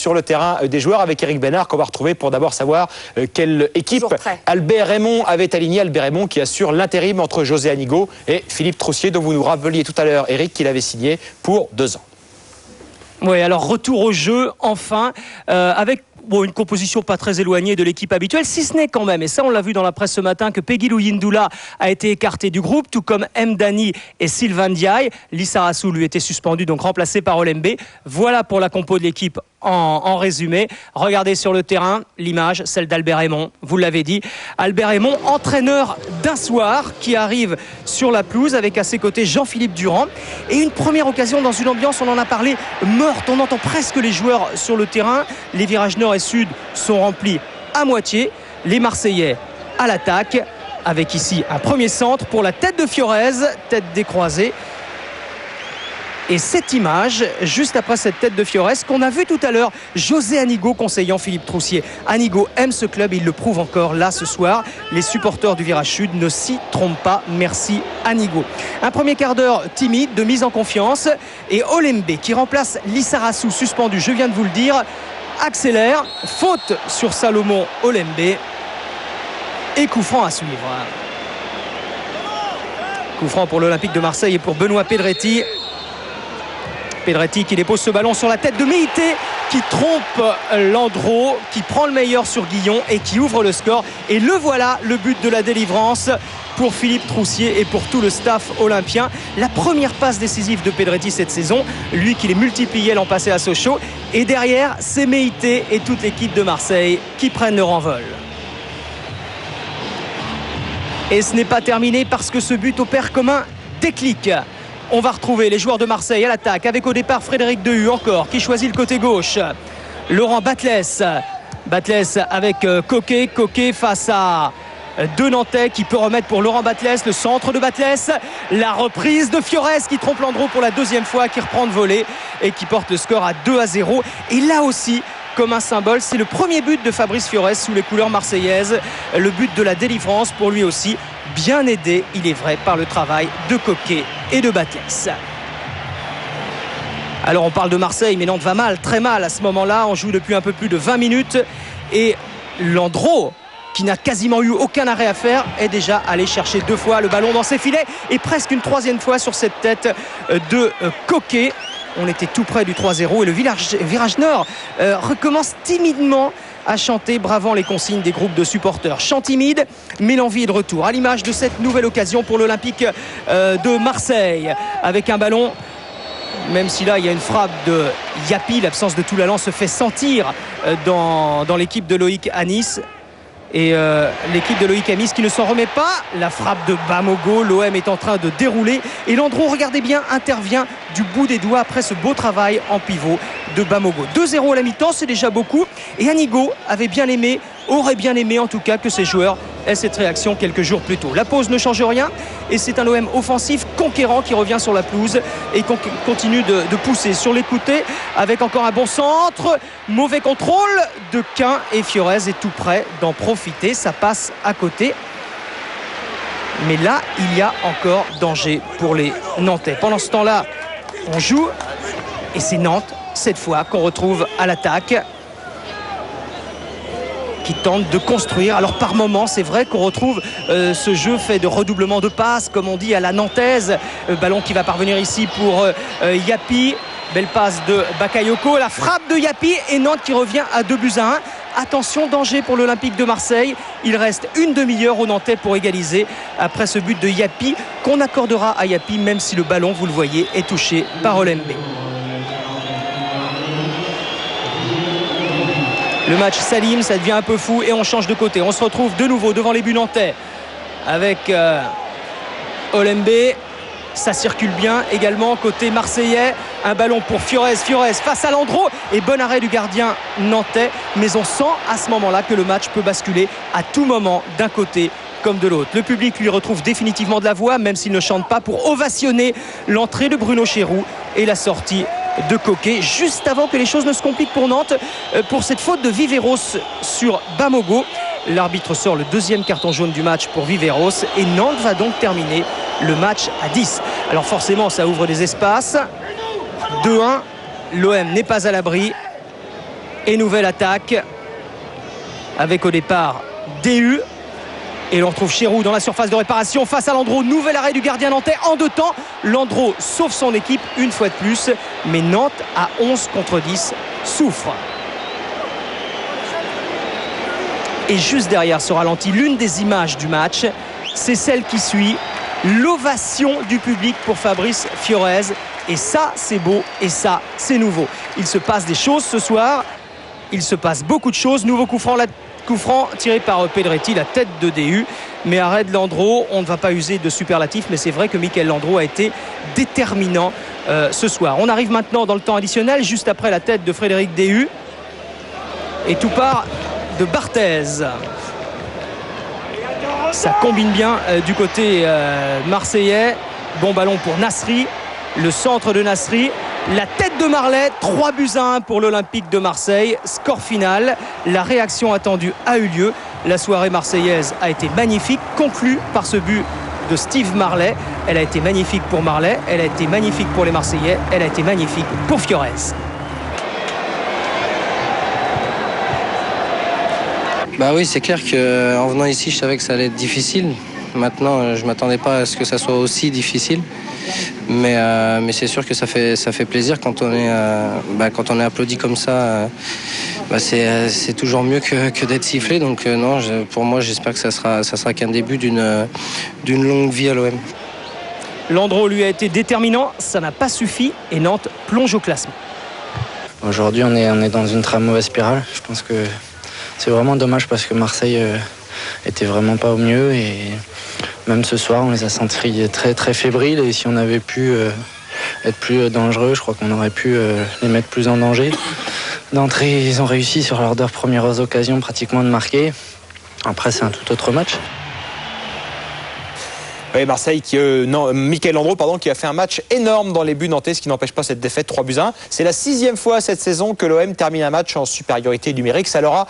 sur le terrain des joueurs avec Eric Bénard qu'on va retrouver pour d'abord savoir quelle équipe Albert Raymond avait aligné. Albert Raymond qui assure l'intérim entre José Anigo et Philippe Troussier dont vous nous rappeliez tout à l'heure, Eric, qu'il avait signé pour 2 ans. Oui, alors retour au jeu enfin avec une composition pas très éloignée de l'équipe habituelle, si ce n'est quand même, et ça on l'a vu dans la presse ce matin, que Peggy Luyindula a été écarté du groupe, tout comme Mdani et Sylvain Ndiaye. Lissarassou lui était suspendu, donc remplacé par Olembe. Voilà pour la compo de l'équipe en résumé. Regardez sur le terrain l'image, celle d'Albert Raymond, vous l'avez dit. Albert Raymond, entraîneur d'un soir, qui arrive sur la pelouse avec à ses côtés Jean-Philippe Durand. Et une première occasion dans une ambiance, on en a parlé, morte. On entend presque les joueurs sur le terrain. Les virages nord et sud sont remplis à moitié. Les Marseillais à l'attaque, avec ici un premier centre pour la tête de Fiorez, tête décroisée. Et cette image, juste après cette tête de Fiorez, qu'on a vu tout à l'heure, José Anigo conseillant Philippe Troussier. Anigo aime ce club et il le prouve encore là ce soir. Les supporters du virage sud ne s'y trompent pas. Merci Anigo. Un premier quart d'heure timide, de mise en confiance. Et Olembe, qui remplace Lissarassou, suspendu, je viens de vous le dire, accélère. Faute sur Salomon Olembe. Et coup franc à suivre. Coup franc pour l'Olympique de Marseille et pour Benoît Pedretti. Pedretti qui dépose ce ballon sur la tête de Meïté, qui trompe Landreau, qui prend le meilleur sur Guillon et qui ouvre le score. Et le voilà, le but de la délivrance pour Philippe Troussier et pour tout le staff olympien. La première passe décisive de Pedretti cette saison, lui qui les multipliait l'an passé à Sochaux. Et derrière, c'est Meïté et toute l'équipe de Marseille qui prennent leur envol. Et ce n'est pas terminé parce que ce but opère comme un déclic. On va retrouver les joueurs de Marseille à l'attaque avec au départ Frédéric Dehu encore qui choisit le côté gauche. Laurent Batles avec Coquet face à deux Nantais qui peut remettre pour Laurent Batles, le centre de Batles, la reprise de Fiorez qui trompe Landreau pour la deuxième fois, qui reprend de volée et qui porte le score à 2-0. Et là aussi, comme un symbole, c'est le premier but de Fabrice Fiorez sous les couleurs marseillaises, le but de la délivrance pour lui aussi, bien aidé, il est vrai, par le travail de Coquet et de Batles. Alors on parle de Marseille, mais Nantes va mal, très mal à ce moment-là. On joue depuis un peu plus de 20 minutes et Landreau, qui n'a quasiment eu aucun arrêt à faire, est déjà allé chercher 2 fois le ballon dans ses filets et presque une 3e fois sur cette tête de Coquet. On était tout près du 3-0 et le virage nord recommence timidement à chanter, bravant les consignes des groupes de supporters. Chant timide, mais l'envie est de retour, à l'image de cette nouvelle occasion pour l'Olympique de Marseille, avec un ballon, même si là il y a une frappe de Yapi, l'absence de Toulalan se fait sentir dans l'équipe de Loïc Anis. Et l'équipe de Loïc Amis qui ne s'en remet pas. La frappe de Bamogo, l'OM est en train de dérouler et Landreau, regardez bien, intervient du bout des doigts après ce beau travail en pivot de Bamogo. 2-0 à la mi-temps, c'est déjà beaucoup. Et Anigo aurait bien aimé en tout cas que ses joueurs aient cette réaction quelques jours plus tôt. La pause ne change rien et c'est un OM offensif conquérant qui revient sur la pelouse et continue de pousser sur les côtés avec encore un bon centre. Mauvais contrôle de Quin et Fiorez est tout près d'en profiter. Ça passe à côté. Mais là, il y a encore danger pour les Nantais. Pendant ce temps-là, on joue et c'est Nantes, cette fois, qu'on retrouve à l'attaque, qui tente de construire. Alors par moments, c'est vrai qu'on retrouve ce jeu fait de redoublement de passes, comme on dit à la nantaise. Ballon qui va parvenir ici pour Yapi. Belle passe de Bakayoko. La frappe de Yapi et Nantes qui revient à 2-1. Attention, danger pour l'Olympique de Marseille. Il reste une demi-heure aux Nantais pour égaliser après ce but de Yapi qu'on accordera à Yapi, même si le ballon, vous le voyez, est touché par Olembe. Le match s'alime, ça devient un peu fou et on change de côté. On se retrouve de nouveau devant les buts nantais avec Olembe. Ça circule bien également côté marseillais. Un ballon pour Fiorez face à Landreau et bon arrêt du gardien nantais. Mais on sent à ce moment-là que le match peut basculer à tout moment d'un côté comme de l'autre. Le public lui retrouve définitivement de la voix, même s'il ne chante pas, pour ovationner l'entrée de Bruno Chéroux et la sortie de Coquet, juste avant que les choses ne se compliquent pour Nantes, pour cette faute de Viveros sur Bamogo. L'arbitre sort le 2e carton jaune du match pour Viveros et Nantes va donc terminer le match à 10. Alors forcément, ça ouvre des espaces. 2-1, l'OM n'est pas à l'abri. Et nouvelle attaque avec au départ DU. Et l'on retrouve Chirou dans la surface de réparation face à Landreau. Nouvel arrêt du gardien nantais en 2 temps. Landreau sauve son équipe une fois de plus. Mais Nantes à 11 contre 10 souffre. Et juste derrière ce ralenti, l'une des images du match, c'est celle qui suit. L'ovation du public pour Fabrice Fiorez. Et ça, c'est beau. Et ça, c'est nouveau. Il se passe des choses ce soir. Il se passe beaucoup de choses. Nouveau coup franc tiré par Pedretti, la tête de DU. Mais arrêt de Landreau, on ne va pas user de superlatifs, mais c'est vrai que Mickaël Landreau a été déterminant ce soir. On arrive maintenant dans le temps additionnel, juste après la tête de Frédéric DU. Et tout part de Barthez. Ça combine bien du côté marseillais. Bon ballon pour Nasri. Le centre de Nasri. La tête de Marley, 3-1 pour l'Olympique de Marseille. Score final. La réaction attendue a eu lieu. La soirée marseillaise a été magnifique, conclue par ce but de Steve Marley. Elle a été magnifique pour Marley, elle a été magnifique pour les Marseillais, elle a été magnifique pour Fiorez. Bah oui, c'est clair qu'en venant ici, je savais que ça allait être difficile. Maintenant, je ne m'attendais pas à ce que ça soit aussi difficile. Mais c'est sûr que ça fait plaisir quand on est applaudi comme ça. C'est toujours mieux que d'être sifflé. Donc non, pour moi, j'espère que ça sera qu'un début d'une longue vie à l'OM. Landreau lui a été déterminant, ça n'a pas suffi et Nantes plonge au classement. Aujourd'hui, on est dans une très mauvaise spirale. Je pense que c'est vraiment dommage parce que Marseille était vraiment pas au mieux et même ce soir, on les a sentis très très fébriles et si on avait pu être plus dangereux, je crois qu'on aurait pu les mettre plus en danger. D'entrée, ils ont réussi sur leurs 2 premières occasions pratiquement de marquer. Après, c'est un tout autre match. Oui, Marseille Mickaël Landreau qui a fait un match énorme dans les buts nantais, ce qui n'empêche pas cette défaite 3-1. C'est la 6e fois cette saison que l'OM termine un match en supériorité numérique. Ça leur a